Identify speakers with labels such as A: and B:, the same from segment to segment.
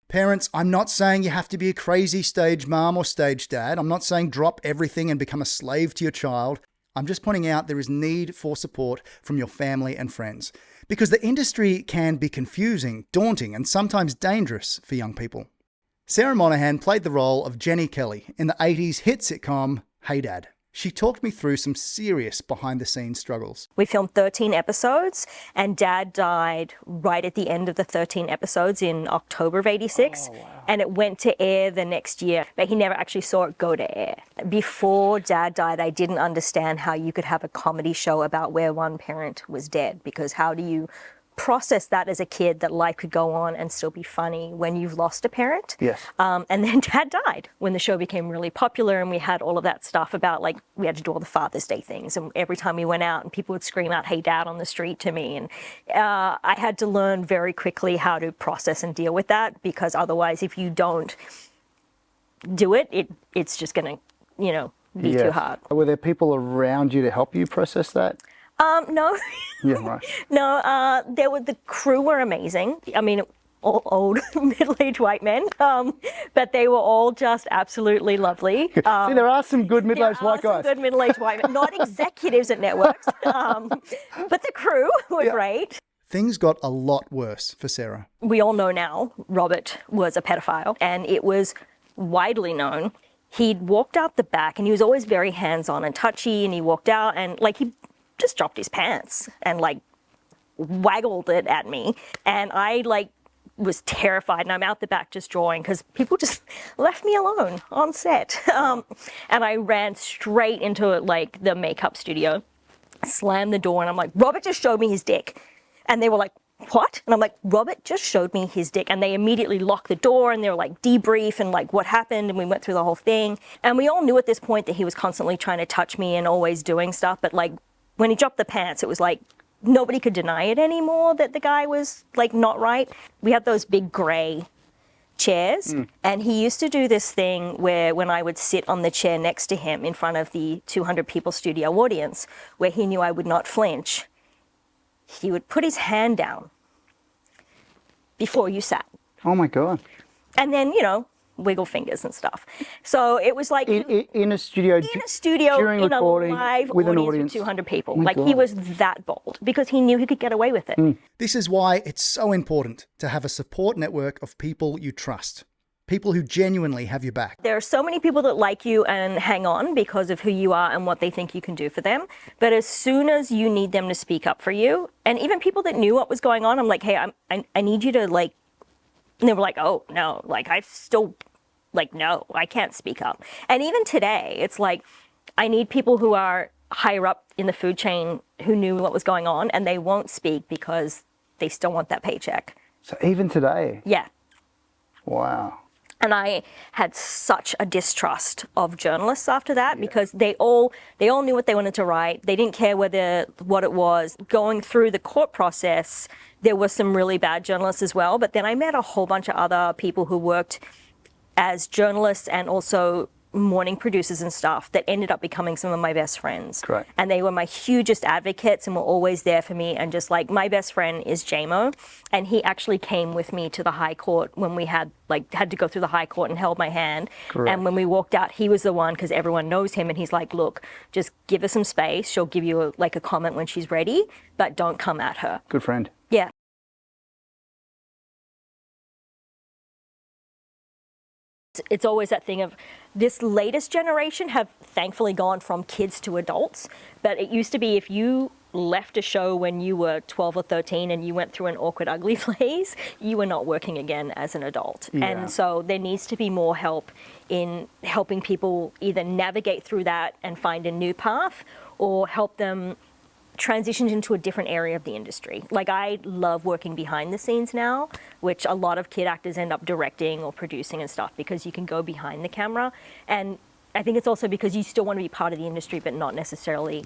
A: Parents, I'm not saying you have to be a crazy stage mom or stage dad. I'm not saying drop everything and become a slave to your child. I'm just pointing out there is need for support from your family and friends, because the industry can be confusing, daunting, and sometimes dangerous for young people. Sarah Monahan played the role of Jenny Kelly in the 80s hit sitcom Hey Dad. She talked me through some serious behind-the-scenes struggles.
B: We filmed 13 episodes, and Dad died right at the end of the 13 episodes in October of '86. Oh, wow. And it went to air the next year, but he never actually saw it go to air. Before Dad died, I didn't understand how you could have a comedy show about where one parent was dead, because how do you process that as a kid, that life could go on and still be funny when you've lost a parent?
A: Yes.
B: And then Dad died when the show became really popular, and we had all of that stuff about, like, we had to do all the Father's Day things, and every time we went out and people would scream out, "Hey Dad," on the street to me, and I had to learn very quickly how to process and deal with that, because otherwise if you don't do it, it's just gonna, be too hard.
A: Were there people around you to help you process that?
B: No.
A: Yeah, right.
B: No, the crew were amazing. I mean, all old middle-aged white men, but they were all just absolutely lovely.
A: See, there are some good middle-aged white
B: There are
A: guys.
B: some good middle-aged white men, not executives at networks, but the crew were great.
A: Things got a lot worse for Sarah.
B: We all know now Robert was a pedophile, and it was widely known. He'd walked out the back, and he was always very hands-on and touchy, and he walked out and, like, he just dropped his pants and, like, waggled it at me, and I, like, was terrified, and I'm out the back just drawing because people just left me alone on set. And I ran straight into, like, the makeup studio, slammed the door, and I'm like, "Robert just showed me his dick." And they were like, "What?" And I'm like, "Robert just showed me his dick." And they immediately locked the door, and they were like, debrief and, like, what happened, and we went through the whole thing. And we all knew at this point that he was constantly trying to touch me and always doing stuff, but, like, when he dropped the pants, it was like nobody could deny it anymore that the guy was, like, not right. We had those big gray chairs, and he used to do this thing where when I would sit on the chair next to him in front of the 200 people studio audience, where he knew I would not flinch, he would put his hand down before you sat.
A: Oh my God.
B: And then, wiggle fingers and stuff. So it was like
A: In a studio during
B: in a
A: recording
B: live
A: with an
B: audience
A: audience
B: with 200 people.
A: Oh my
B: Like,
A: God.
B: he was that bold because he knew he could get away with it.
A: This is why it's so important to have a support network of people you trust. People who genuinely have your back.
B: There are so many people that like you and hang on because of who you are and what they think you can do for them. But as soon as you need them to speak up for you, and even people that knew what was going on, I'm like, "Hey, I need you to, like," and they were like, "Oh, no, like, I still, like, no, I can't speak up." And even today, it's like, I need people who are higher up in the food chain who knew what was going on, and they won't speak because they still want that paycheck.
A: So even today?
B: Yeah.
A: Wow.
B: And I had such a distrust of journalists after that, because they all knew what they wanted to write. They didn't care what it was. Going through the court process, there were some really bad journalists as well. But then I met a whole bunch of other people who worked as journalists and also morning producers and stuff that ended up becoming some of my best friends.
A: Great.
B: And they were my hugest advocates and were always there for me. And just, like, my best friend is JMO, and he actually came with me to the High Court when we had to go through the High Court and held my hand.
A: Correct.
B: And when we walked out, he was the one, because everyone knows him, and he's like, "Look, just give her some space. She'll give you a comment when she's ready, but don't come at her."
A: Good friend.
B: Yeah. It's always that thing of, this latest generation have thankfully gone from kids to adults, but it used to be if you left a show when you were 12 or 13 and you went through an awkward, ugly phase, you were not working again as an adult.
A: Yeah.
B: And so there needs to be more help in helping people either navigate through that and find a new path, or help them transitioned into a different area of the industry. Like, I love working behind the scenes now, which a lot of kid actors end up directing or producing and stuff, because you can go behind the camera. And I think it's also because you still want to be part of the industry, but not necessarily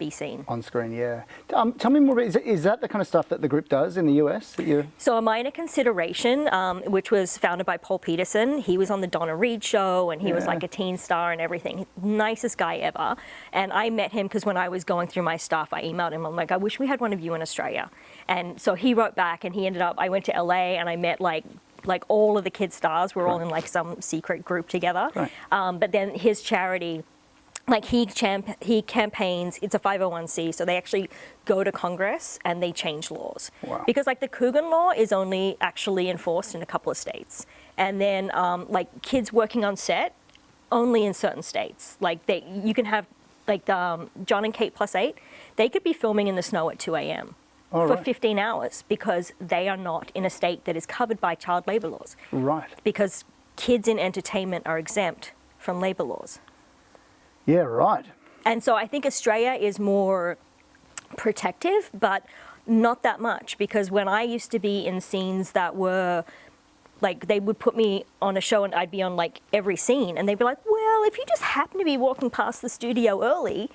B: be seen.
A: On screen, yeah. Tell me more, is that the kind of stuff that the group does in the US? That you...
B: So A Minor Consideration, which was founded by Paul Peterson, he was on the Donna Reed show, and he was like a teen star and everything. Nicest guy ever. And I met him because when I was going through my stuff, I emailed him. I'm like, I wish we had one of you in Australia. And so he wrote back, and he ended up, I went to LA and I met like all of the kid stars were all in like some secret group together.
A: Right.
B: But then his charity, like he campaigns, it's a 501c, so they actually go to Congress and they change laws.
A: Wow.
B: Because like the Coogan law is only actually enforced in a couple of states. And then like kids working on set, only in certain states. Like you can have like John and Kate +8, they could be filming in the snow at 2 a.m. for 15 hours because they are not in a state that is covered by child labor laws.
A: Right.
B: Because kids in entertainment are exempt from labor laws.
A: Yeah, right.
B: And so I think Australia is more protective, but not that much, because when I used to be in scenes that were like, they would put me on a show and I'd be on like every scene and they'd be like, well, if you just happen to be walking past the studio early.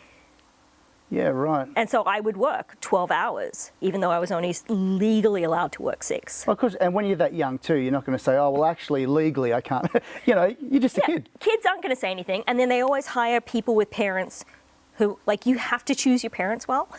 A: Yeah, right.
B: And so I would work 12 hours, even though I was only legally allowed to work 6.
A: Of course, and when you're that young too, you're not going to say, oh, well, actually, legally, I can't. You know, you're just a kid.
B: Kids aren't going to say anything. And then they always hire people with parents who, like, you have to choose your parents well,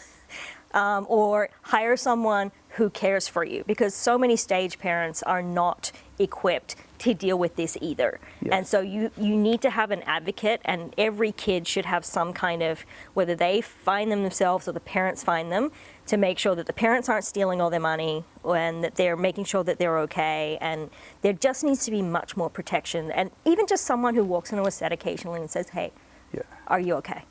B: or hire someone who cares for you, because so many stage parents are not equipped to deal with this either.
A: Yes.
B: And so you need to have an advocate, and every kid should have some kind of, whether they find them themselves or the parents find them, to make sure that the parents aren't stealing all their money and that they're making sure that they're okay. And there just needs to be much more protection. And even just someone who walks into a set occasionally and says, hey, are you okay?